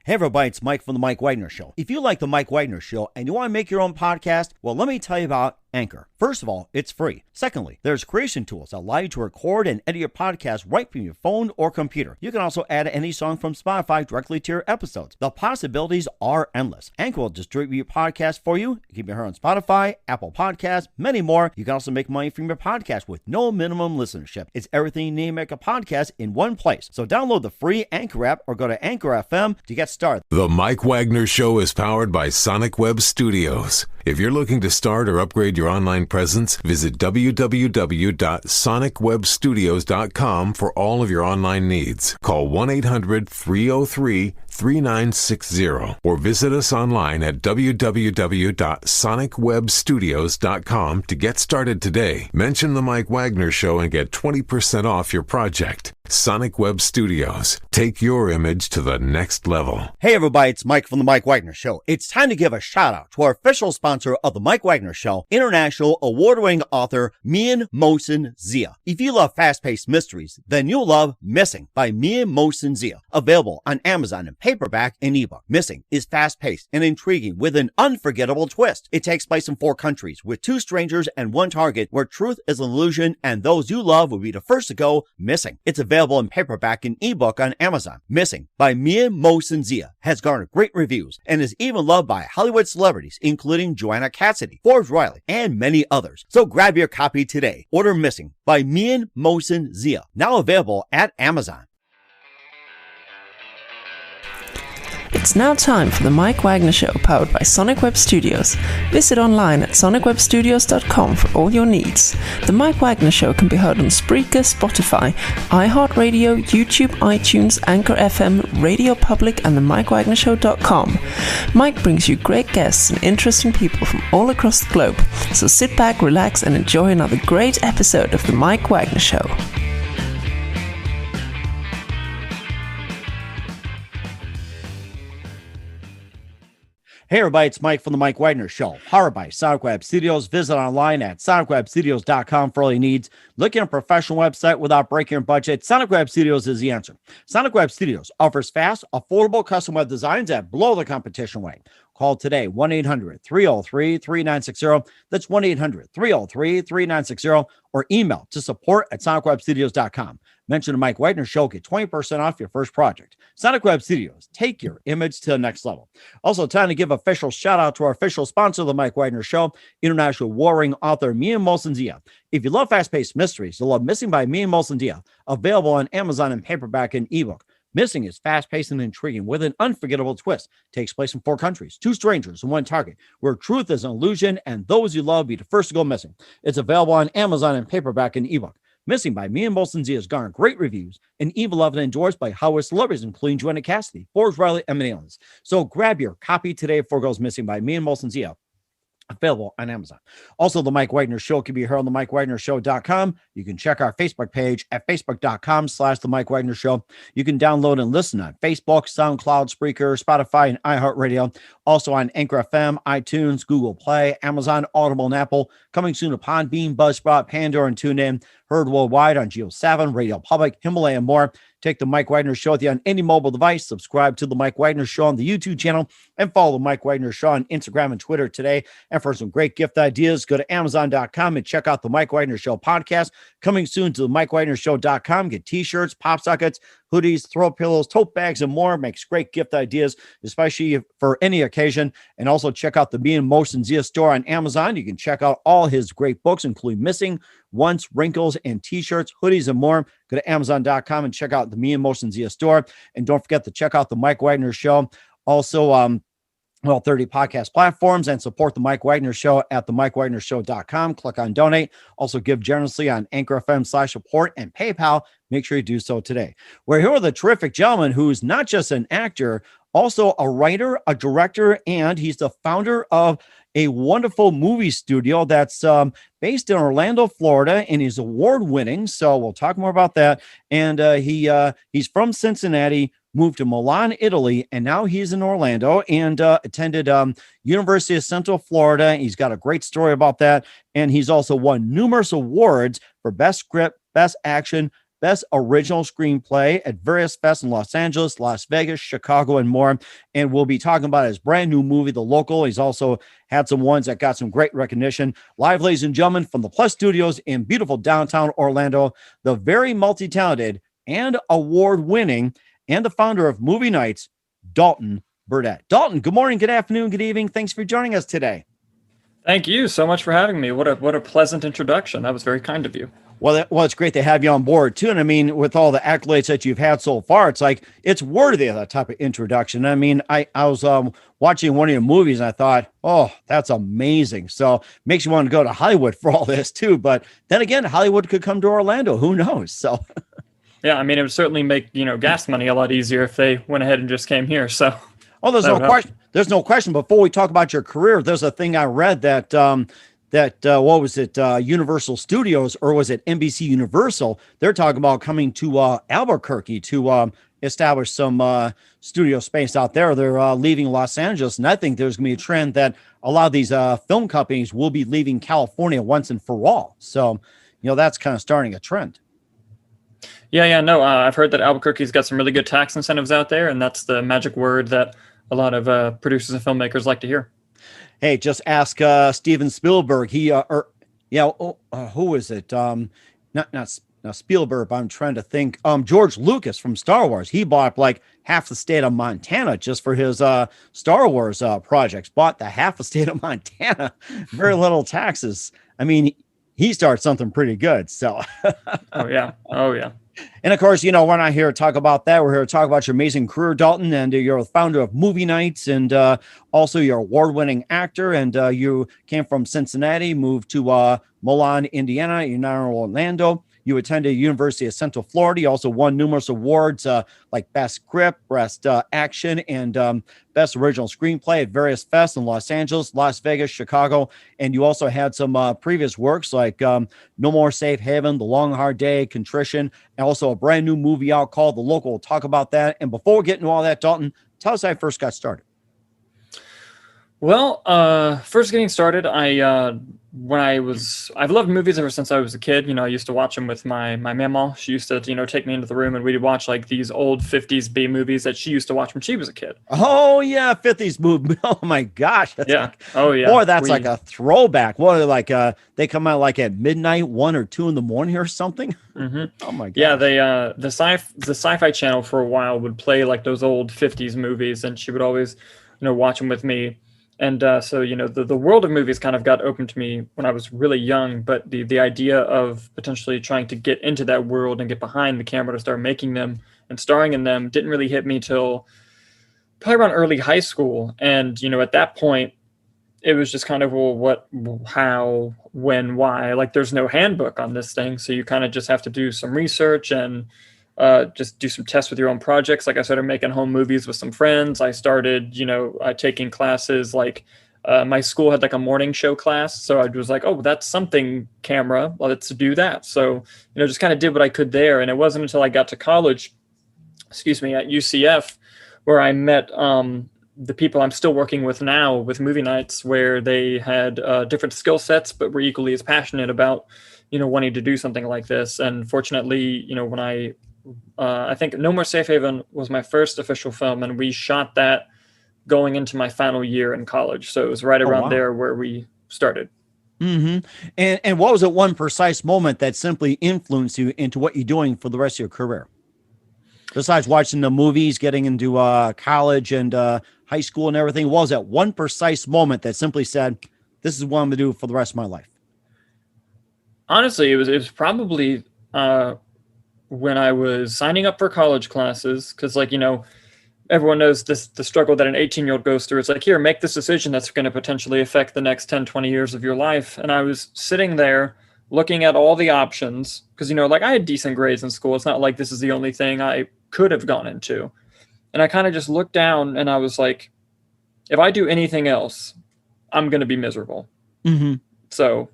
Hey everybody, it's Mike from The Mike Wagner Show. If you like The Mike Wagner Show and you want to make your own podcast, well, let me tell you about Anchor. First of all, it's free. Secondly, there's creation tools that allow you to record and edit your podcast right from your phone or computer. You can also add any song from Spotify directly to your episodes. The possibilities are endless. Anchor will distribute your podcast for you. You can be heard on Spotify, Apple Podcasts, many more. You can also make money from your podcast with no minimum listenership. It's everything you need to make a podcast in one place. So download the free Anchor app or go to Anchor FM to get started. The Mike Wagner Show is powered by Sonic Web Studios. If you're looking to start or upgrade your online presence, visit www.sonicwebstudios.com for all of your online needs. Call 1-800-303-3960 or visit us online at www.sonicwebstudios.com to get started today. Mention The Mike Wagner Show and get 20% off your project. Sonic Web Studios. Take your image to the next level. Hey everybody, it's Mike from The Mike Wagner Show. It's time to give a shout out to our official sponsor of The Mike Wagner Show, international award-winning author Mian Mohsen Zia. If you love fast-paced mysteries, then you'll love Missing by Mian Mohsen Zia. Available on Amazon in paperback and ebook. Missing is fast-paced and intriguing with an unforgettable twist. It takes place in 4 countries with 2 strangers and 1 target where truth is an illusion and those you love will be the first to go missing. It's available in paperback and ebook on Amazon. Missing by Mian Mohsen Zia has garnered great reviews and is even loved by Hollywood celebrities including Joanna Cassidy, Forbes Riley, and many others. So grab your copy today. Order Missing by Mian Mohsen Zia, now available at Amazon. It's now time for the Mike Wagner Show, powered by Sonic Web Studios. Visit online at sonicwebstudios.com for all your needs. The Mike Wagner Show can be heard on Spreaker, Spotify, iHeartRadio, YouTube, iTunes, Anchor FM, Radio Public, and themikewagnershow.com. Mike brings you great guests and interesting people from all across the globe. So sit back, relax, and enjoy another great episode of the Mike Wagner Show. Hey everybody, it's Mike from The Mike Wagner Show, powered by Sonic Web Studios. Visit online at sonicwebstudios.com for all your needs. Looking at a professional website without breaking your budget? Sonic Web Studios is the answer. Sonic Web Studios offers fast, affordable custom web designs that blow the competition away. Call today, 1-800-303-3960. That's 1-800-303-3960. Or email to support@sonicwebstudios.com. Mention the Mike Wagner Show. Get 20% off your first project. Sonic Web Studios. Take your image to the next level. Also, time to give official shout out to our official sponsor of the Mike Wagner Show, international warring author Mian Mohsen Zia. If you love fast-paced mysteries, you'll love Missing by Mian Mohsen Zia. Available on Amazon in paperback and ebook. Missing is fast-paced and intriguing with an unforgettable twist. Takes place in 4 countries, 2 strangers and 1 target, where truth is an illusion and those you love be the first to go missing. It's available on Amazon in paperback and ebook. Missing by Mian Mohsen Zia has garnered great reviews and even loved and endorsed by Hollywood celebrities, including Joanna Cassidy, Forbes Riley, and many others. So grab your copy today before it goes missing by Mian Mohsen Zia. Available on Amazon. Also, the Mike Wagner Show can be heard on the MikeWagnerShow.com. You can check our Facebook page at facebook.com/the Mike Wagner Show. You can download and listen on Facebook, SoundCloud, Spreaker, Spotify, and iHeartRadio. Also on Anchor FM, iTunes, Google Play, Amazon, Audible, and Apple. Coming soon upon Beam, Buzzsprout, Pandora, and TuneIn. Heard worldwide on Geo 7, Radio Public, Himalaya, and more. Take the Mike Wagner Show with you on any mobile device. Subscribe to the Mike Wagner Show on the YouTube channel and follow the Mike Wagner Show on Instagram and Twitter today. And for some great gift ideas, go to Amazon.com and check out the Mike Wagner Show podcast. Coming soon to the MikeWagnerShow.com. Get t-shirts, pop sockets, hoodies, throw pillows, tote bags, and more. Makes great gift ideas, especially for any occasion. And also check out the Mian Mohsen Zia store on Amazon. You can check out all his great books, including Missing, Once, Wrinkles, and t-shirts, hoodies, and more. Go to Amazon.com and check out the Mian Mohsen Zia store. And don't forget to check out the Mike Wagner Show. Also, all 30 podcast platforms, and support the Mike Wagner Show at themikewagnershow.com. Click on donate. Also give generously on Anchor FM/support and PayPal. Make sure you do so today. We're here with a terrific gentleman who's not just an actor, also a writer, a director, and he's the founder of a wonderful movie studio that's based in Orlando, Florida, and he's award-winning. So we'll talk more about that. And he's from Cincinnati, moved to Milan, Italy, and now he's in Orlando and attended University of Central Florida. He's got a great story about that. And he's also won numerous awards for Best Script, Best Action, Best Original Screenplay at various fests in Los Angeles, Las Vegas, Chicago, and more. And we'll be talking about his brand new movie, The Local. He's also had some ones that got some great recognition. Live, ladies and gentlemen, from the Plus Studios in beautiful downtown Orlando, the very multi-talented and award-winning and the founder of Movie Nights, Dalton Burdette. Dalton, good morning, good afternoon, good evening. Thanks for joining us today. Thank you so much for having me. What a pleasant introduction. That was very kind of you. Well, it's great to have you on board too. And I mean, with all the accolades that you've had so far, it's like it's worthy of that type of introduction. I mean, I was watching one of your movies and I thought, oh, that's amazing. So makes you want to go to Hollywood for all this too. But then again, Hollywood could come to Orlando. Who knows? So yeah, I mean, it would certainly make gas money a lot easier if they went ahead and just came here. So there's no question. There's no question. Before we talk about your career, there's a thing I read that what was it, Universal Studios, or was it NBC Universal? They're talking about coming to Albuquerque to establish some studio space out there. They're leaving Los Angeles, and I think there's going to be a trend that a lot of these film companies will be leaving California once and for all. So, that's kind of starting a trend. Yeah, no, I've heard that Albuquerque's got some really good tax incentives out there, and that's the magic word that a lot of producers and filmmakers like to hear. Hey, just ask Steven Spielberg. Who is it? Not Spielberg, but I'm trying to think. George Lucas from Star Wars. He bought like half the state of Montana just for his Star Wars projects. Bought the half the state of Montana. Very little taxes. I mean, he started something pretty good. So. Oh yeah. And of course, we're not here to talk about that. We're here to talk about your amazing career, Dalton, and you're the founder of Movie Nights, and also you're an award-winning actor. And you came from Cincinnati, moved to Milan, Indiana. You're now in Orlando. You attended University of Central Florida. You also won numerous awards like Best Script, Best Action, and Best Original Screenplay at various fests in Los Angeles, Las Vegas, Chicago. And you also had some previous works like No More Safe Haven, The Long Hard Day, Contrition, and also a brand new movie out called The Local. We'll talk about that. And before we get into all that, Dalton, tell us how you first got started. Well, first getting started, I've loved movies ever since I was a kid. I used to watch them with my mama. She used to, take me into the room and we'd watch like these old 50s B movies that she used to watch when she was a kid. Oh yeah. 50s movie. Oh my gosh. Yeah. Boy, that's like a throwback. What are like, they come out like at midnight, 1 or 2 in the morning or something. Mm-hmm. Oh my God. Yeah. The Sci-Fi Channel for a while would play like those old 50s movies and she would always, watch them with me. And so, the world of movies kind of got open to me when I was really young, but the idea of potentially trying to get into that world and get behind the camera to start making them and starring in them didn't really hit me till probably around early high school. And, at that point, it was just kind of, well, what, how, when, why? Like, there's no handbook on this thing. So you kind of just have to do some research and just do some tests with your own projects. Like I started making home movies with some friends. I started, taking classes like my school had like a morning show class. So I was like, oh, that's something camera. Well, let's do that. So, just kind of did what I could there. And it wasn't until I got to college, at UCF, where I met the people I'm still working with now with Movie Nights, where they had different skill sets, but were equally as passionate about, wanting to do something like this. And fortunately, when I think No More Safe Haven was my first official film, and we shot that going into my final year in college. So it was right around there where we started. Mm-hmm. And what was it one precise moment that simply influenced you into what you're doing for the rest of your career? Besides watching the movies, getting into college and high school and everything, what was that one precise moment that simply said, this is what I'm going to do for the rest of my life? Honestly, it was probably when I was signing up for college classes, because everyone knows the struggle that an 18-year-old goes through. It's like, here, make this decision that's going to potentially affect the next 10, 20 years of your life. And I was sitting there looking at all the options because, I had decent grades in school. It's not like this is the only thing I could have gone into. And I kind of just looked down and I was like, if I do anything else, I'm going to be miserable. Mm-hmm. So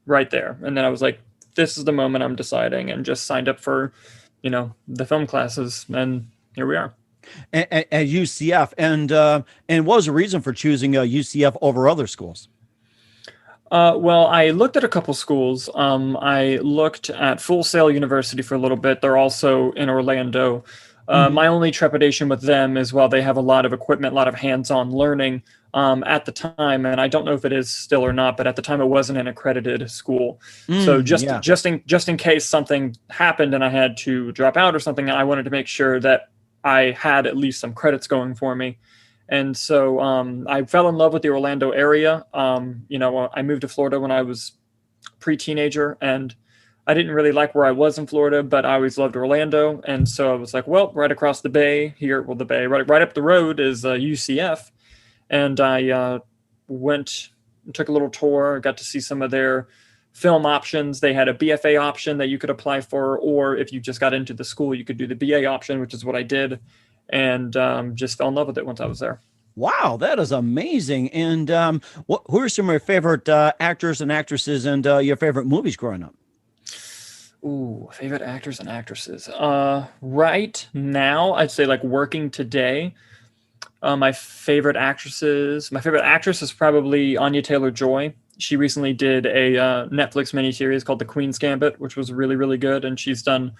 right there. And then I was like, this is the moment I'm deciding, and just signed up for, the film classes. And here we are. At UCF. And what was the reason for choosing UCF over other schools? Well, I looked at a couple schools. I looked at Full Sail University for a little bit. They're also in Orlando. My only trepidation with them is while they have a lot of equipment, a lot of hands-on learning at the time, and I don't know if it is still or not, but at the time it wasn't an accredited school. So Yeah. just in case something happened and I had to drop out or something, I wanted to make sure that I had at least some credits going for me. And so I fell in love with the Orlando area. I moved to Florida when I was pre-teenager, and I didn't really like where I was in Florida, but I always loved Orlando. And so I was like, well, right across the bay here, well, the bay, right up the road is UCF. And I went and took a little tour, got to see some of their film options. They had a BFA option that you could apply for, or if you just got into the school, you could do the BA option, which is what I did. And just fell in love with it once I was there. Wow, that is amazing. And who are some of your favorite actors and actresses and your favorite movies growing up? Ooh, favorite actors and actresses. Right now, I'd say like working today. My favorite actress is probably Anya Taylor-Joy. She recently did a Netflix miniseries called The Queen's Gambit, which was really, really good. And she's done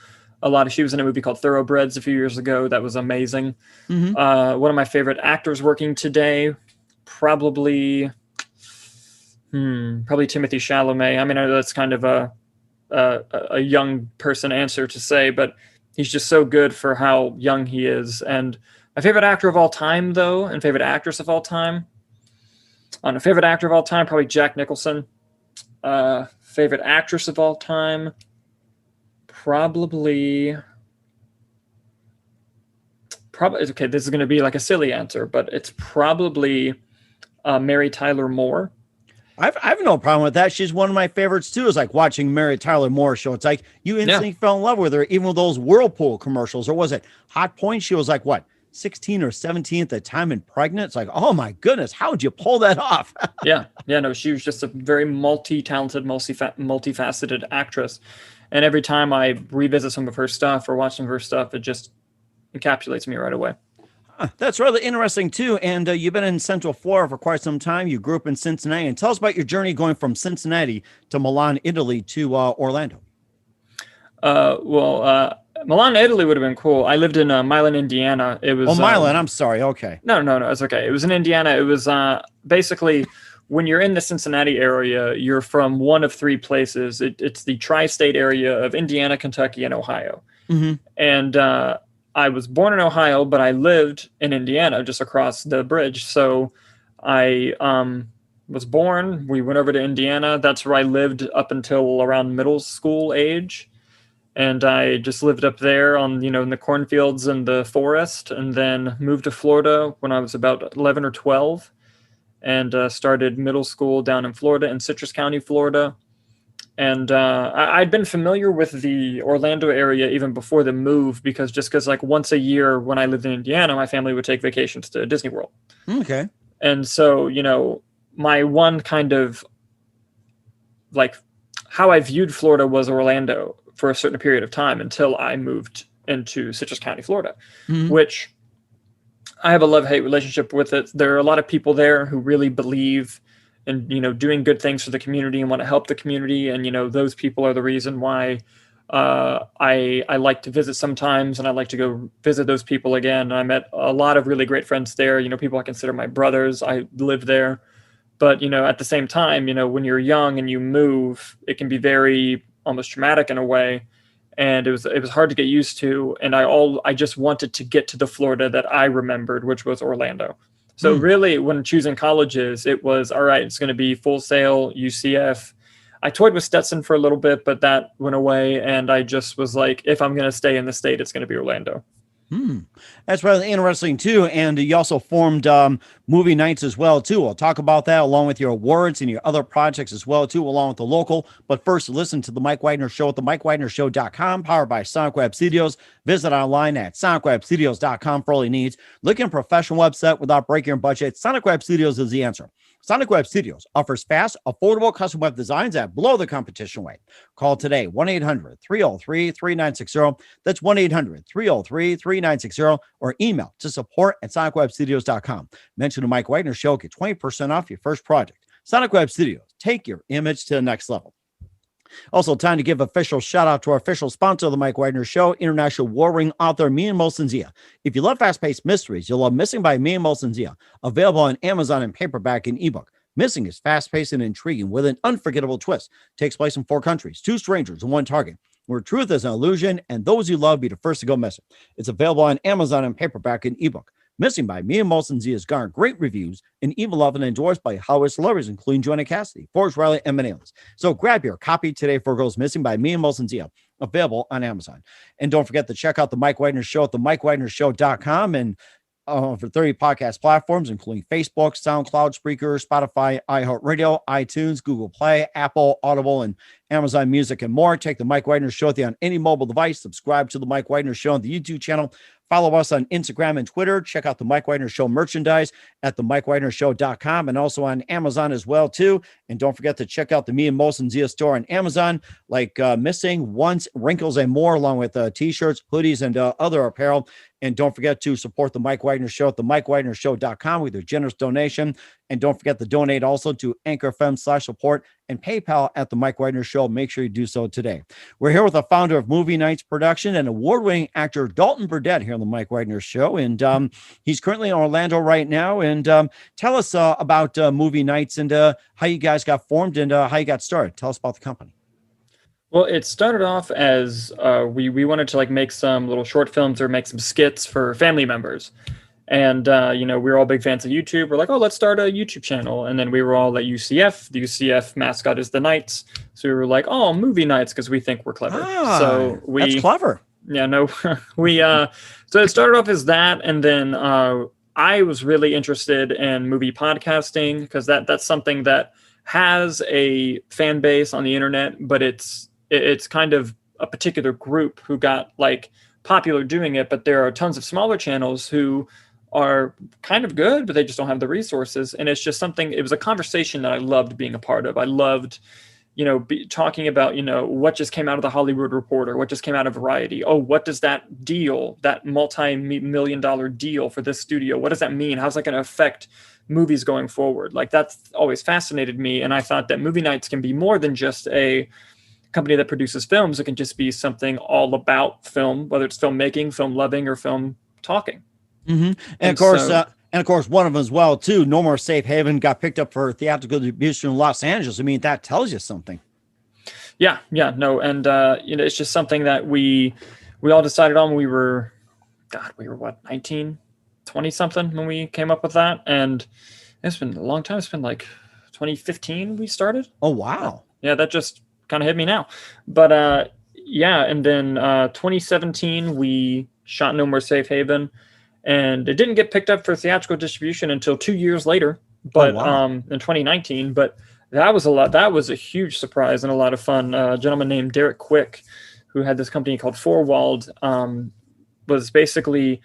she was in a movie called Thoroughbreds a few years ago. That was amazing. One of my favorite actors working today, probably Timothy Chalamet. I mean, I know that's kind of a young person answer to say, but he's just so good for how young he is. And my favorite actor of all time, though, and favorite actress of all time, favorite actor of all time, probably Jack Nicholson. Favorite actress of all time, probably okay, this is going to be like a silly answer, but it's probably Mary Tyler Moore. I've no problem with that. She's one of my favorites too. It's like watching Mary Tyler Moore show. It's like you instantly fell in love with her, even with those Whirlpool commercials. Or was it Hot Point? She was like, what, 16 or 17 at the time and pregnant? It's like, oh my goodness, how would you pull that off? No, she was just a very multi-talented, multifaceted actress. And every time I revisit some of her stuff or watch some of her stuff, it just encapsulates me right away. That's really interesting too. And you've been in Central Florida for quite some time. You grew up in Cincinnati. And tell us about your journey going from Cincinnati to Milan, Italy to Orlando. Milan, Italy would have been cool. I lived in Milan, Indiana. It was Milan. I'm sorry. Okay. No, it's okay. It was in Indiana. It was basically when you're in the Cincinnati area, you're from one of three places. It's the tri-state area of Indiana, Kentucky, and Ohio. And I was born in Ohio, but I lived in Indiana just across the bridge. So I was born. We went over to Indiana. That's where I lived up until around middle school age. And I just lived up there in the cornfields and the forest, and then moved to Florida when I was about 11 or 12 and started middle school down in Florida, in Citrus County, Florida. And I'd been familiar with the Orlando area even before the move because like once a year when I lived in Indiana, my family would take vacations to Disney World. Okay. And so, my one kind of like how I viewed Florida was Orlando for a certain period of time until I moved into Citrus County, Florida, which I have a love-hate relationship with it. There are a lot of people there who really believe in, doing good things for the community and want to help the community. And, those people are the reason why I like to visit sometimes, and I like to go visit those people again. I met a lot of really great friends there, people I consider my brothers. I live there. But, at the same time, when you're young and you move, it can be very almost traumatic in a way. And it was hard to get used to. And I just wanted to get to the Florida that I remembered, which was Orlando. So really, when choosing colleges, it was, all right, it's going to be Full Sail, UCF. I toyed with Stetson for a little bit, but that went away. And I just was like, if I'm going to stay in the state, it's going to be Orlando. That's really interesting too. And you also formed movie nights as well too. We'll talk about that along with your awards and your other projects as well too, along with the local. But first, listen to the Mike Wagner Show at the MikeWagnerShow.com, powered by Sonic Web Studios. Visit online at SonicWebStudios.com for all your needs. Looking at a professional website without breaking your budget? Sonic Web Studios is the answer. Sonic Web Studios offers fast, affordable custom web designs at below the competition rate. Call today, 1-800-303-3960. That's 1-800-303-3960, or email to support@sonicwebstudios.com. Mention the Mike Wagner Show, get 20% off your first project. Sonic Web Studios, take your image to the next level. Also, time to give official shout out to our official sponsor of the Mike Wagner Show, international war ring author Mia Molson Zia. If you love fast-paced mysteries, you'll love Missing by Mia Molson Zia, available on Amazon in paperback and ebook. Missing is fast-paced and intriguing with an unforgettable twist. Takes place in 4 countries, 2 strangers, and 1 target, where truth is an illusion and those you love be the first to go missing. It's available on Amazon in paperback and ebook. Missing by Mia Molson Zia has garnered great reviews and even loved and endorsed by Hollywood celebrities, including Joanna Cassidy, Forbes Riley, and many others. So grab your copy today for Goes Missing by Mia Molson Zia, available on Amazon. And don't forget to check out the Mike Wagner Show at themikewagnershow.com and for 30 podcast platforms, including Facebook, SoundCloud, Spreaker, Spotify, iHeartRadio, iTunes, Google Play, Apple, Audible, and Amazon Music, and more. Take the Mike Wagner Show on any mobile device. Subscribe to the Mike Wagner Show on the YouTube channel. Follow us on Instagram and Twitter. Check out the Mike Wagner Show merchandise at themikewagnershow.com and also on Amazon as well, too. And don't forget to check out the Mia Molson Zia store on Amazon, like Missing, Once, Wrinkles, and more, along with T-shirts, hoodies, and other apparel. And don't forget to support the Mike Wagner Show at themikewagnershow.com with your generous donation. And don't forget to donate also to Anchor FM/support and PayPal at the Mike Wagner Show. Make sure you do so today. We're here with the founder of Movie Nights Production and award-winning actor Dalton Burdette here on the Mike Wagner Show. And he's currently in Orlando right now. And tell us about Movie Nights and how you guys got formed and how you got started. Tell us about the company. Well, it started off as we wanted to make some little short films or make some skits for family members. And, we were all big fans of YouTube. We're like, oh, let's start a YouTube channel. And then we were all at UCF. The UCF mascot is the Knights. So we were like, oh, Movie Nights, because we think we're clever. That's clever. Yeah, no, so it started off as that. And then I was really interested in movie podcasting because that's something that has a fan base on the internet, but it's kind of a particular group who got popular doing it. But there are tons of smaller channels who are kind of good, but they just don't have the resources. And it's just it was a conversation that I loved being a part of. I loved, talking about, what just came out of the Hollywood Reporter, what just came out of Variety. Oh, what does that deal, that multi-million-dollar deal for this studio, what does that mean? How's that going to affect movies going forward? That's always fascinated me. And I thought that Movie Nights can be more than just a company that produces films. It can just be something all about film, whether it's filmmaking, film loving, or film talking. Mm-hmm. And of course, one of them as well, too. No More Safe Haven got picked up for theatrical distribution in Los Angeles. I mean, that tells you something. Yeah, no. And, it's just something that we all decided on when we were what, 19, 20 something when we came up with that. And it's been a long time. It's been 2015 we started. Oh, wow. Yeah, that just kind of hit me now. But, and then 2017, we shot No More Safe Haven. And it didn't get picked up for theatrical distribution until 2 years later, but in 2019. But that was a huge surprise and a lot of fun. A gentleman named Derek Quick, who had this company called Forwald, was basically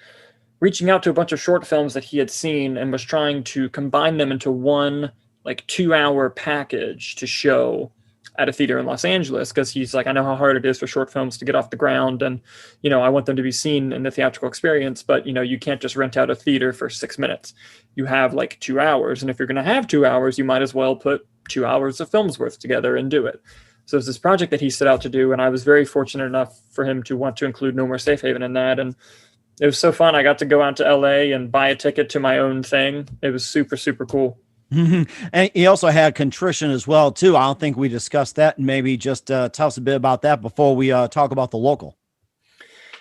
reaching out to a bunch of short films that he had seen and was trying to combine them into one 2-hour package to show at a theater in Los Angeles, because he's like, I know how hard it is for short films to get off the ground, and I want them to be seen in the theatrical experience, but you can't just rent out a theater for 6 minutes. You have 2 hours, and if you're going to have 2 hours, you might as well put 2 hours of film's worth together and do it. So it's this project that he set out to do, and I was very fortunate enough for him to want to include No More Safe Haven in that, and it was so fun. I got to go out to LA and buy a ticket to my own thing. It was super, super cool. Mm-hmm. And he also had Contrition as well, too. I don't think we discussed that. And maybe just tell us a bit about that before we talk about the local.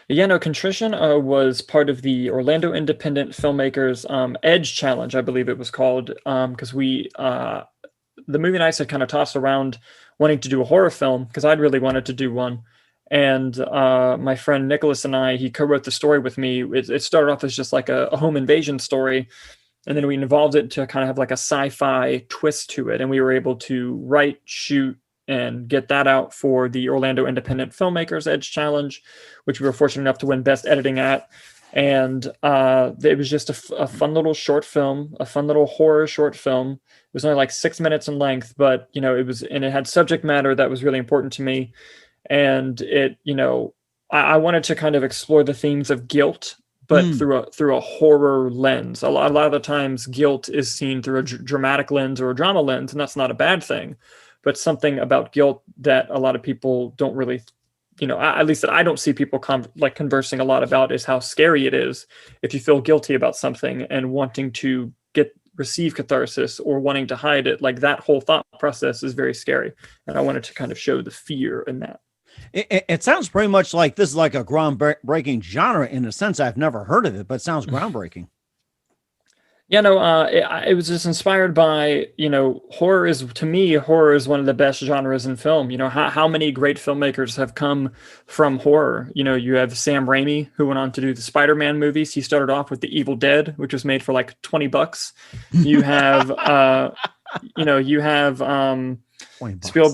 Yeah, no, Contrition was part of the Orlando Independent Filmmakers Edge Challenge, I believe it was called, because the Movie Nights had kind of tossed around wanting to do a horror film, because I'd really wanted to do one. And my friend Nicholson and he co-wrote the story with me. It started off as just a home invasion story. And then we involved it to kind of have a sci-fi twist to it. And we were able to write, shoot, and get that out for the Orlando Independent Filmmakers Edge Challenge, which we were fortunate enough to win Best Editing at. And it was just a fun little short film, a fun little horror short film. It was only 6 minutes in length, but, it had subject matter that was really important to me. And it, I wanted to kind of explore the themes of guilt but through a horror lens. A lot of the times guilt is seen through a dramatic lens or a drama lens, and that's not a bad thing. But something about guilt that a lot of people don't really, at least that I don't see people conversing a lot about, is how scary it is if you feel guilty about something and wanting to receive catharsis or wanting to hide it. Like, that whole thought process is very scary. And I wanted to kind of show the fear in that. It sounds pretty much like this is like a groundbreaking genre in a sense. I've never heard of it, but it sounds groundbreaking. Yeah, no, it was just inspired by, horror is one of the best genres in film. How many great filmmakers have come from horror? You have Sam Raimi, who went on to do the Spider-Man movies. He started off with The Evil Dead, which was made for like $20. You have,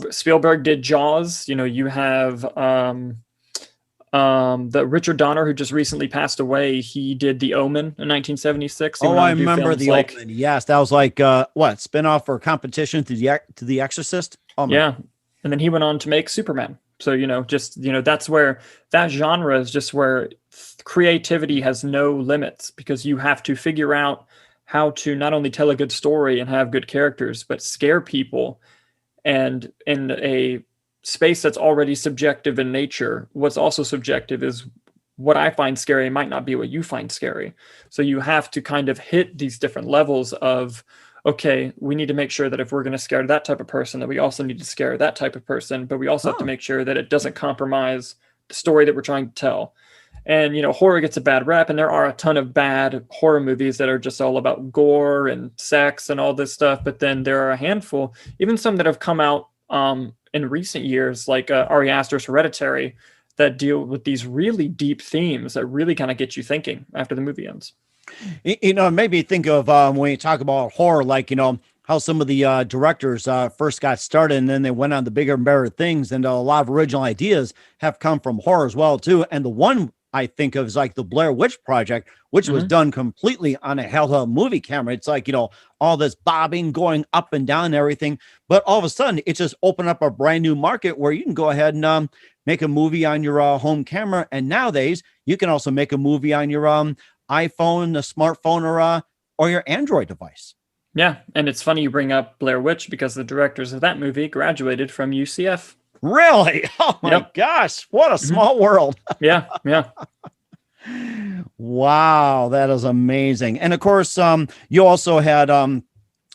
Spielberg did Jaws. You have, the Richard Donner, who just recently passed away, he did The Omen in 1976. I remember The Omen. Yes, that was like spinoff or competition to the Exorcist. Yeah, and then he went on to make Superman. So that's where that genre is, just where creativity has no limits, because you have to figure out how to not only tell a good story and have good characters, but scare people, and in a space that's already subjective in nature. What's also subjective is what I find scary might not be what you find scary. So you have to kind of hit these different levels of, okay, we need to make sure that if we're going to scare that type of person, that we also need to scare that type of person, but we also have to make sure that it doesn't compromise the story that we're trying to tell. And, horror gets a bad rep, and there are a ton of bad horror movies that are just all about gore and sex and all this stuff. But then there are a handful, even some that have come out, in recent years, like Ari Aster's Hereditary, that deal with these really deep themes that really kind of get you thinking after the movie ends. It made me think of when you talk about horror, like, how some of the directors first got started and then they went on to bigger and better things. And a lot of original ideas have come from horror as well, too. And the one I think of is like the Blair Witch Project, which was done completely on a handheld movie camera. It's like, all this bobbing going up and down and everything. But all of a sudden, it just opened up a brand new market where you can go ahead and make a movie on your home camera. And nowadays, you can also make a movie on your iPhone, a smartphone, or your Android device. Yeah. And it's funny you bring up Blair Witch, because the directors of that movie graduated from UCF. Really? Oh my gosh. What a small world. Yeah. Wow. That is amazing. And of course, you also had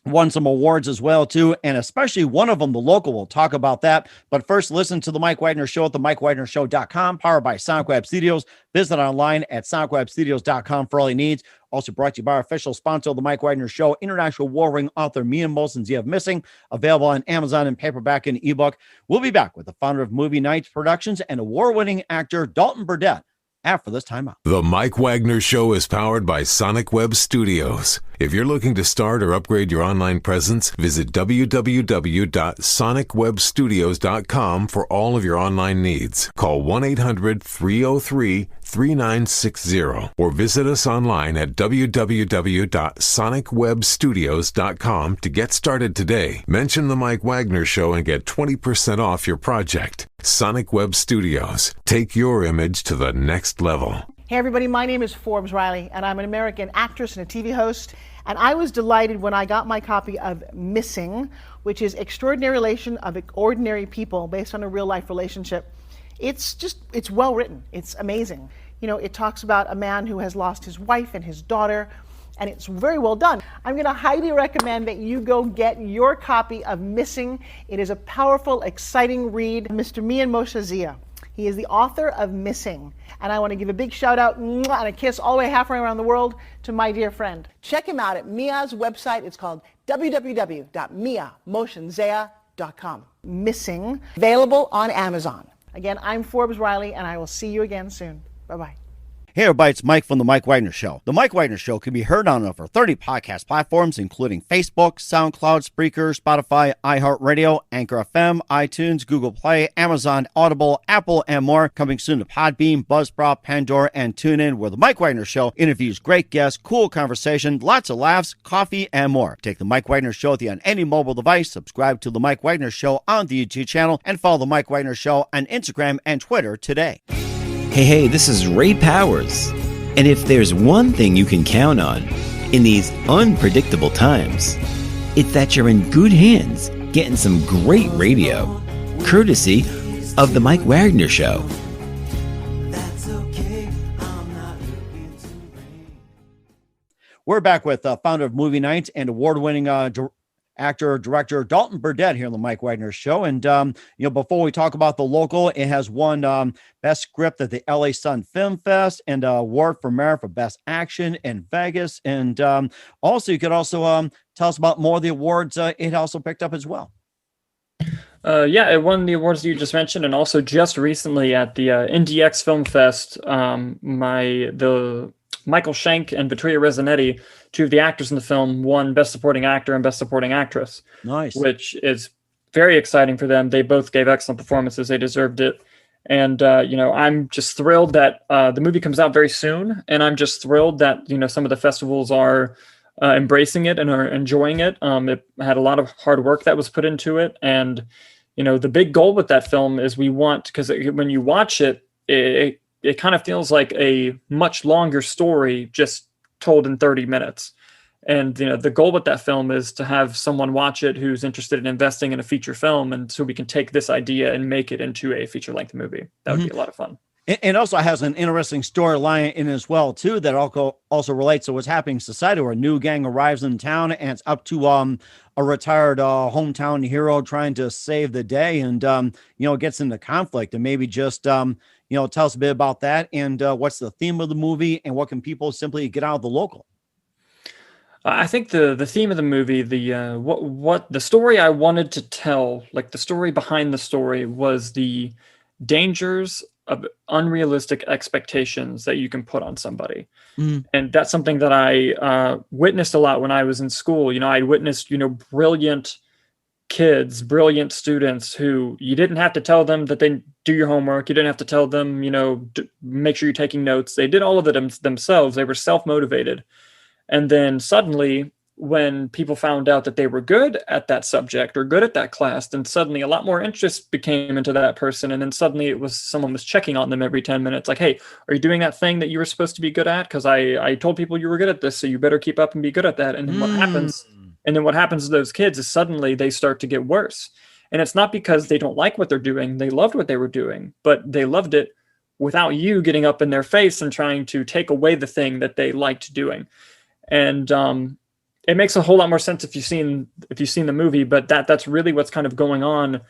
won some awards as well, too. And especially one of them, the local, we'll talk about that. But first, listen to the Mike Wagner Show at the MikeWagnerShow.com, powered by Sonic Web Studios. Visit online at SonicWebStudios.com for all your needs. Also brought to you by our official sponsor of the Mike Wagner Show, international war ring author Mia Molson's You Have Missing, available on Amazon in paperback and ebook. We'll be back with the founder of Movie Nights Productions and award-winning actor Dalton Burdette after this time out. The Mike Wagner Show is powered by Sonic Web Studios. If you're looking to start or upgrade your online presence, visit www.sonicwebstudios.com for all of your online needs. Call 1-800-303-3960 or visit us online at www.sonicwebstudios.com to get started today. Mention the Mike Wagner Show and get 20% off your project. Sonic Web Studios. Take your image to the next level. Hey everybody, my name is Forbes Riley, and I'm an American actress and a TV host. And I was delighted when I got my copy of Missing, which is Extraordinary Relation of Ordinary People based on a real life relationship. It's well written. It's amazing. It talks about a man who has lost his wife and his daughter, and it's very well done. I'm going to highly recommend that you go get your copy of Missing. It is a powerful, exciting read. Mr. Mian Moshe Zia. He is the author of Missing. And I want to give a big shout out and a kiss all the way halfway around the world to my dear friend. Check him out at Mia's website. It's called www.miamoshenzea.com. Missing, available on Amazon. Again, I'm Forbes Riley, and I will see you again soon. Bye-bye. Hey everybody, it's Mike from The Mike Wagner Show. The Mike Wagner Show can be heard on over 30 podcast platforms, including Facebook, SoundCloud, Spreaker, Spotify, iHeartRadio, Anchor FM, iTunes, Google Play, Amazon, Audible, Apple, and more. Coming soon to Podbean, Buzzsprout, Pandora, and TuneIn, where The Mike Wagner Show interviews great guests, cool conversation, lots of laughs, coffee, and more. Take The Mike Wagner Show on any mobile device, subscribe to The Mike Wagner Show on the YouTube channel, and follow The Mike Wagner Show on Instagram and Twitter today. Hey, this is Ray Powers. And if there's one thing you can count on in these unpredictable times, it's that you're in good hands getting some great radio, courtesy of The Mike Wagner Show. We're back with founder of Movie Night and award-winning actor, director Dalton Burdette here on the Mike Wagner Show. And, before we talk about the local, it has won Best Script at the LA Sun Film Fest and award for Merit for Best Action in Vegas. And also, you could also tell us about more of the awards it also picked up as well. Yeah, it won the awards you just mentioned, and also just recently at the NDX Film Fest, the Michael Schenk and Vittoria Rezanetti, two of the actors in the film, won Best Supporting Actor and Best Supporting Actress. Nice. Which is very exciting for them. They both gave excellent performances. They deserved it. And, I'm just thrilled that the movie comes out very soon. And I'm just thrilled that, some of the festivals are embracing it and are enjoying it. It had a lot of hard work that was put into it. And, the big goal with that film is because when you watch it, it kind of feels like a much longer story just told in 30 minutes. And, the goal with that film is to have someone watch it who's interested in investing in a feature film. And so we can take this idea and make it into a feature length movie. That would be a lot of fun. And also has an interesting storyline in as well, too, that also relates to what's happening in society, where a new gang arrives in town and it's up to a retired hometown hero trying to save the day and, gets into conflict. And maybe just, tell us a bit about that and what's the theme of the movie and what can people simply get out of the local? I think the theme of the movie, what the story I wanted to tell, like the story behind the story, was the dangers of unrealistic expectations that you can put on somebody. And that's something that I witnessed a lot when I was in school. I witnessed, brilliant kids, brilliant students who you didn't have to tell them that they do your homework. You didn't have to tell them, make sure you're taking notes. They did all of it themselves. They were self-motivated. And then suddenly, when people found out that they were good at that subject or good at that class, then suddenly a lot more interest became into that person. And then suddenly someone was checking on them every 10 minutes. Like, hey, are you doing that thing that you were supposed to be good at? Because I told people you were good at this, so you better keep up and be good at that. And then what happens to those kids is suddenly they start to get worse. And it's not because they don't like what they're doing. They loved what they were doing, but they loved it without you getting up in their face and trying to take away the thing that they liked doing. And it makes a whole lot more sense if you've seen the movie, but that's really what's kind of going on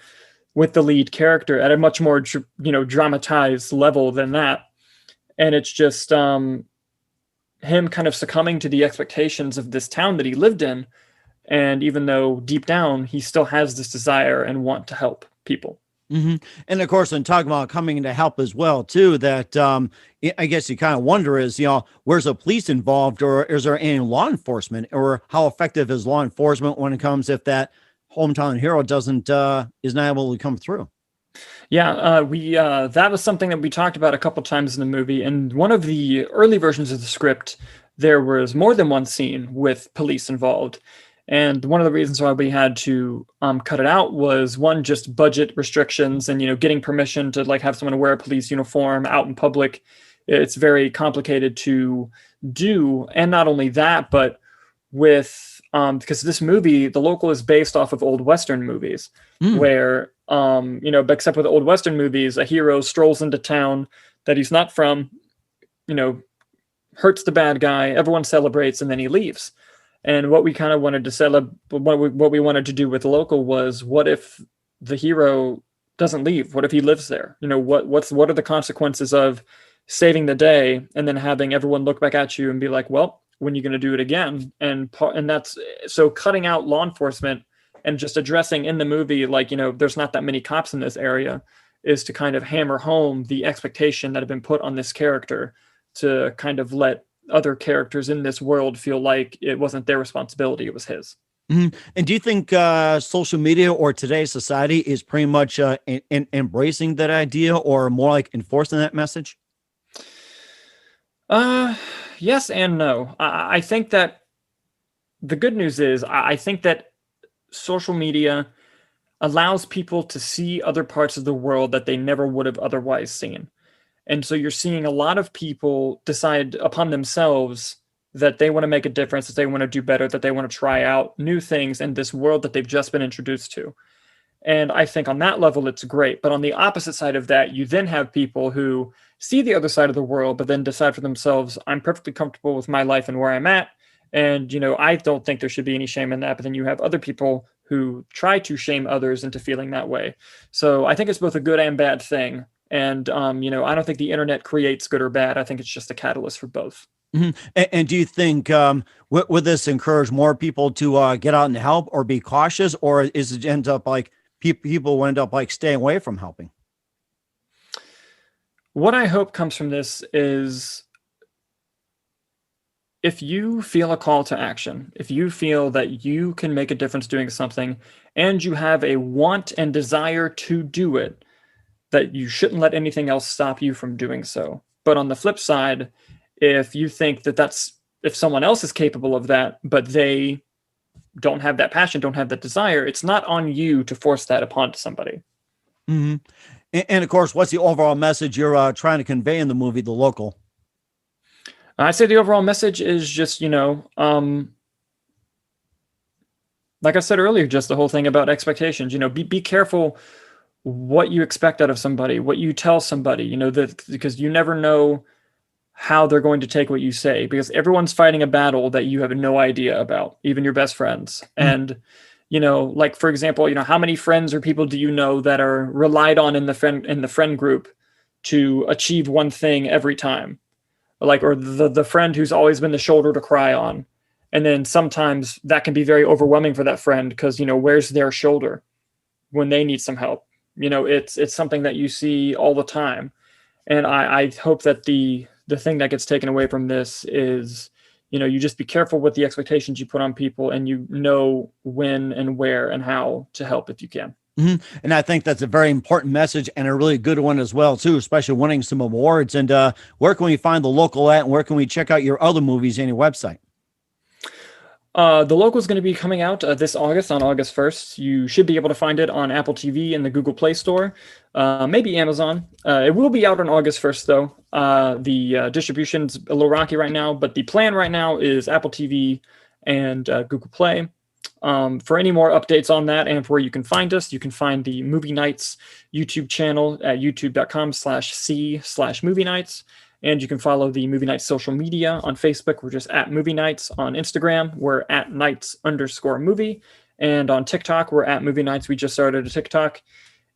with the lead character at a much more dramatized level than that. And it's just him kind of succumbing to the expectations of this town that he lived in, and even though deep down he still has this desire and want to help people. And of course, in talking about coming to help as well, too, that I guess you kind of wonder is, where's the police involved, or is there any law enforcement, or how effective is law enforcement when it comes if that hometown hero is not able to come through? Yeah, that was something that we talked about a couple times in the movie. And one of the early versions of the script, there was more than one scene with police involved. And one of the reasons why we had to cut it out was, one, just budget restrictions and, getting permission to have someone wear a police uniform out in public. It's very complicated to do. And not only that, but because this movie, The Local, is based off of old Western movies where, except with old Western movies, a hero strolls into town that he's not from, hurts the bad guy, everyone celebrates, and then he leaves. And what we kind of wanted to what we wanted to do with The Local was, what if the hero doesn't leave? What if he lives there? What are the consequences of saving the day and then having everyone look back at you and be like, well, when are you going to do it again? And that's so cutting out law enforcement and just addressing in the movie, there's not that many cops in this area, is to kind of hammer home the expectation that had been put on this character to kind of let other characters in this world feel like it wasn't their responsibility, it was his. And do you think social media or today's society is pretty much embracing that idea, or more like enforcing that message? Yes and no. I think that the good news is I think that social media allows people to see other parts of the world that they never would have otherwise seen. And so you're seeing a lot of people decide upon themselves that they want to make a difference, that they want to do better, that they want to try out new things in this world that they've just been introduced to. And I think on that level, it's great. But on the opposite side of that, you then have people who see the other side of the world, but then decide for themselves, I'm perfectly comfortable with my life and where I'm at. And, I don't think there should be any shame in that. But then you have other people who try to shame others into feeling that way. So I think it's both a good and bad thing. And, I don't think the internet creates good or bad. I think it's just a catalyst for both. Mm-hmm. And do you think would this encourage more people to get out and help or be cautious, or is it end up like people will end up like staying away from helping? What I hope comes from this is if you feel a call to action, if you feel that you can make a difference doing something and you have a want and desire to do it, that you shouldn't let anything else stop you from doing so. But on the flip side, if you think that if someone else is capable of that, but they don't have that passion, don't have that desire, it's not on you to force that upon somebody. Mm-hmm. And of course, what's the overall message you're trying to convey in the movie, The Local? I'd say the overall message is just, like I said earlier, just the whole thing about expectations. Be careful what you expect out of somebody, what you tell somebody, because you never know how they're going to take what you say, because everyone's fighting a battle that you have no idea about, even your best friends. Mm-hmm. And, like, for example, how many friends or people do you know that are relied on in the friend group to achieve one thing every time? Like, or the friend who's always been the shoulder to cry on. And then sometimes that can be very overwhelming for that friend because, where's their shoulder when they need some help? It's something that you see all the time. And I hope that the thing that gets taken away from this is, you just be careful with the expectations you put on people, and you know when and where and how to help if you can. Mm-hmm. And I think that's a very important message and a really good one as well, too, especially winning some awards. And where can we find The Local at, and where can we check out your other movies on your website? The Local is going to be coming out this August, on August 1st. You should be able to find it on Apple TV and the Google Play Store, maybe Amazon. It will be out on August 1st, though. The distribution's a little rocky right now, but the plan right now is Apple TV and Google Play. For any more updates on that and for where you can find us, you can find the Movie Nights YouTube channel at youtube.com/c/Movie Nights. And you can follow the Movie Nights social media on Facebook. We're just at Movie Nights. On Instagram, we're at Nights_movie. And on TikTok, we're at Movie Nights. We just started a TikTok.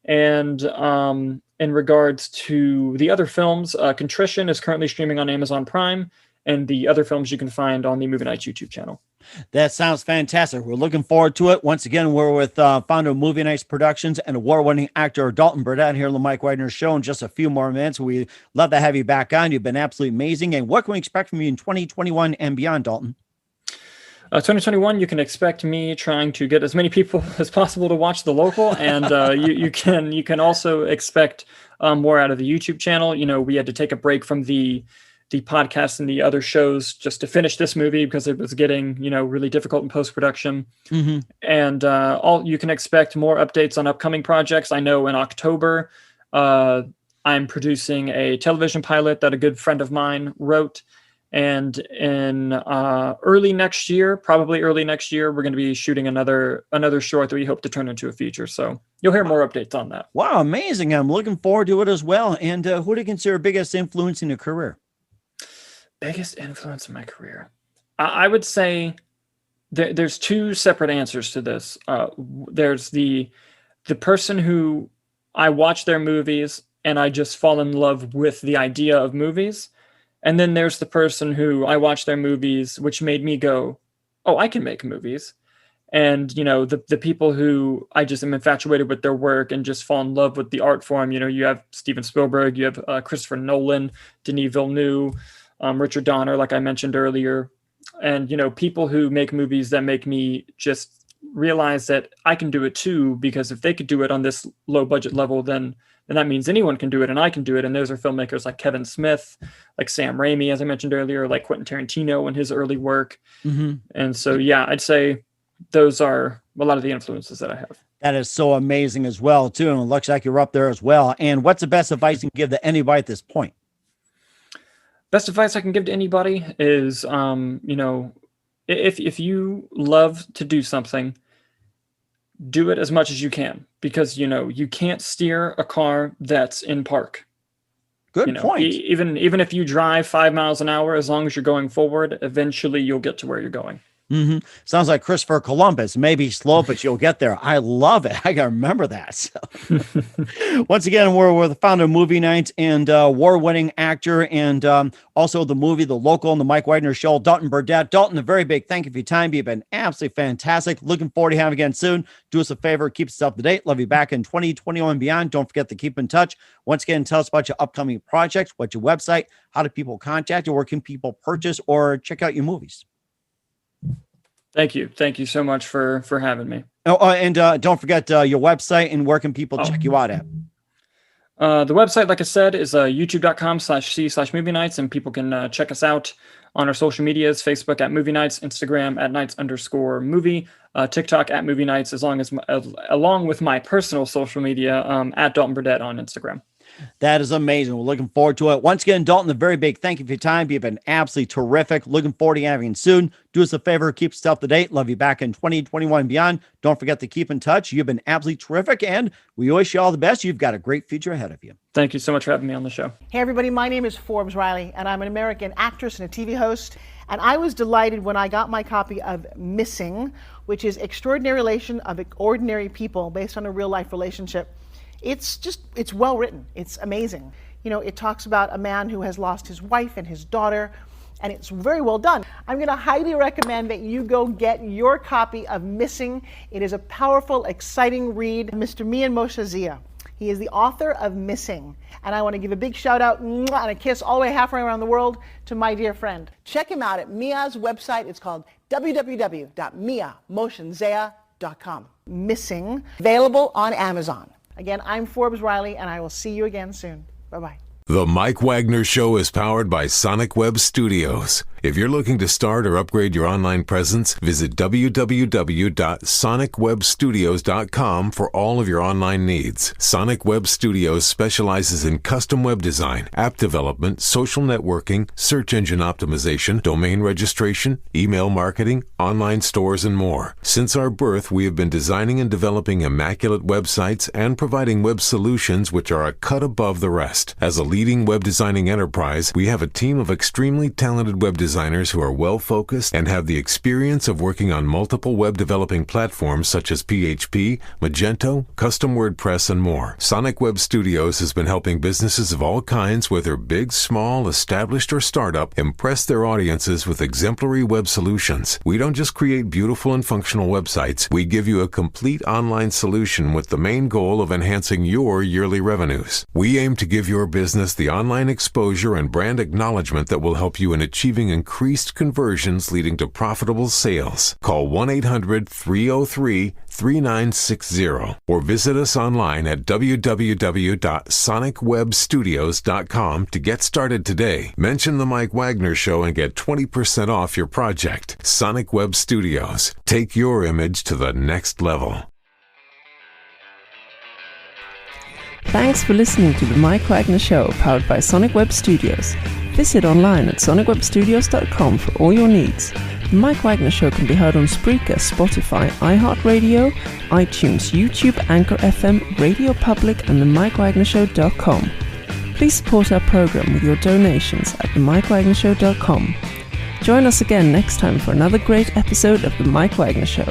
And in regards to the other films, Contrition is currently streaming on Amazon Prime. And the other films you can find on the Movie Nights YouTube channel. That sounds fantastic. We're looking forward to it. Once again, we're with founder of Movie Nights Productions and award-winning actor Dalton Burdette here on the Mike Wagner Show in just a few more minutes. We'd love to have you back on. You've been absolutely amazing. And what can we expect from you in 2021 and beyond, Dalton? 2021, you can expect me trying to get as many people as possible to watch The Local, and you can also expect more out of the YouTube channel. We had to take a break from the podcast and the other shows just to finish this movie because it was getting, really difficult in post-production. Mm-hmm. And you can expect more updates on upcoming projects. I know in October, I'm producing a television pilot that a good friend of mine wrote. And in early next year, we're going to be shooting another short that we hope to turn into a feature. So you'll hear more updates on that. Wow, amazing. I'm looking forward to it as well. And who do you consider biggest influence in your career? Biggest influence in my career. I would say there's two separate answers to this. There's the person who I watch their movies and I just fall in love with the idea of movies. And then there's the person who I watch their movies, which made me go, oh, I can make movies. And, the people who I just am infatuated with their work and just fall in love with the art form. You have Steven Spielberg, you have Christopher Nolan, Denis Villeneuve, Richard Donner, like I mentioned earlier, and, people who make movies that make me just realize that I can do it too, because if they could do it on this low budget level, then that means anyone can do it and I can do it. And those are filmmakers like Kevin Smith, like Sam Raimi, as I mentioned earlier, like Quentin Tarantino and his early work. Mm-hmm. And so, yeah, I'd say those are a lot of the influences that I have. That is so amazing as well, too. And it looks like you're up there as well. And what's the best advice you can give to anybody at this point? Best advice I can give to anybody is, if you love to do something, do it as much as you can, because, you can't steer a car that's in park. Good point. Even if you drive 5 miles an hour, as long as you're going forward, eventually you'll get to where you're going. Mm-hmm. Sounds like Christopher Columbus. Maybe slow, but you'll get there. I love it. I got to remember that. So. Once again, we're the founder of Movie Nights and award-winning actor, and also the movie The Local and the Mike Wagner Show, Dalton Burdette. Dalton, a very big thank you for your time. You've been absolutely fantastic. Looking forward to having you again soon. Do us a favor, keep us up to date. Love you back in 2021 and beyond. Don't forget to keep in touch. Once again, tell us about your upcoming projects, what's your website, how do people contact you, where can people purchase or check out your movies? Thank you. Thank you so much for having me. Oh, and don't forget your website and where can people check you out at? The website, like I said, is youtube.com/c/movie nights, and people can check us out on our social medias: Facebook at Movie Nights, Instagram at @nights_movie, TikTok at Movie Nights, along with my personal social media at Dalton Burdette on Instagram. That is amazing. We're looking forward to it. Once again, Dalton, a very big thank you for your time. You've been absolutely terrific. Looking forward to having you soon. Do us a favor, keep us up to date. Love you back in 2021 and beyond. Don't forget to keep in touch. You've been absolutely terrific, and we wish you all the best. You've got a great future ahead of you. Thank you so much for having me on the show. Hey, everybody. My name is Forbes Riley, and I'm an American actress and a TV host. And I was delighted when I got my copy of Missing, which is Extraordinary Relation of Ordinary People based on a real-life relationship. It's well written. It's amazing. It talks about a man who has lost his wife and his daughter, and it's very well done. I'm going to highly recommend that you go get your copy of Missing. It is a powerful, exciting read. Mr. Mian Moshe Zia. He is the author of Missing. And I want to give a big shout out and a kiss all the way halfway around the world to my dear friend. Check him out at Mia's website. It's called www.miamoshenzea.com. Missing, available on Amazon. Again, I'm Forbes Riley, and I will see you again soon. Bye-bye. The Mike Wagner Show is powered by Sonic Web Studios. If you're looking to start or upgrade your online presence, visit www.sonicwebstudios.com for all of your online needs. Sonic Web Studios specializes in custom web design, app development, social networking, search engine optimization, domain registration, email marketing, online stores, and more. Since our birth, we have been designing and developing immaculate websites and providing web solutions which are a cut above the rest. As a leading web designing enterprise, we have a team of extremely talented web designers who are well-focused and have the experience of working on multiple web developing platforms such as PHP, Magento, Custom WordPress, and more. Sonic Web Studios has been helping businesses of all kinds, whether big, small, established, or startup, impress their audiences with exemplary web solutions. We don't just create beautiful and functional websites. We give you a complete online solution with the main goal of enhancing your yearly revenues. We aim to give your business the online exposure and brand acknowledgement that will help you in achieving increased conversions leading to profitable sales. Call 1-800-303-3960 or visit us online at www.sonicwebstudios.com to get started today. Mention the Mike Wagner Show and get 20% off your project. Sonic Web Studios. Take your image to the next level. Thanks for listening to the Mike Wagner Show, powered by Sonic Web Studios. Visit online at sonicwebstudios.com for all your needs. The Mike Wagner Show can be heard on Spreaker, Spotify, iHeartRadio, iTunes, YouTube, Anchor FM, Radio Public, and themikewagnershow.com. Please support our program with your donations at themikewagnershow.com. Join us again next time for another great episode of The Mike Wagner Show.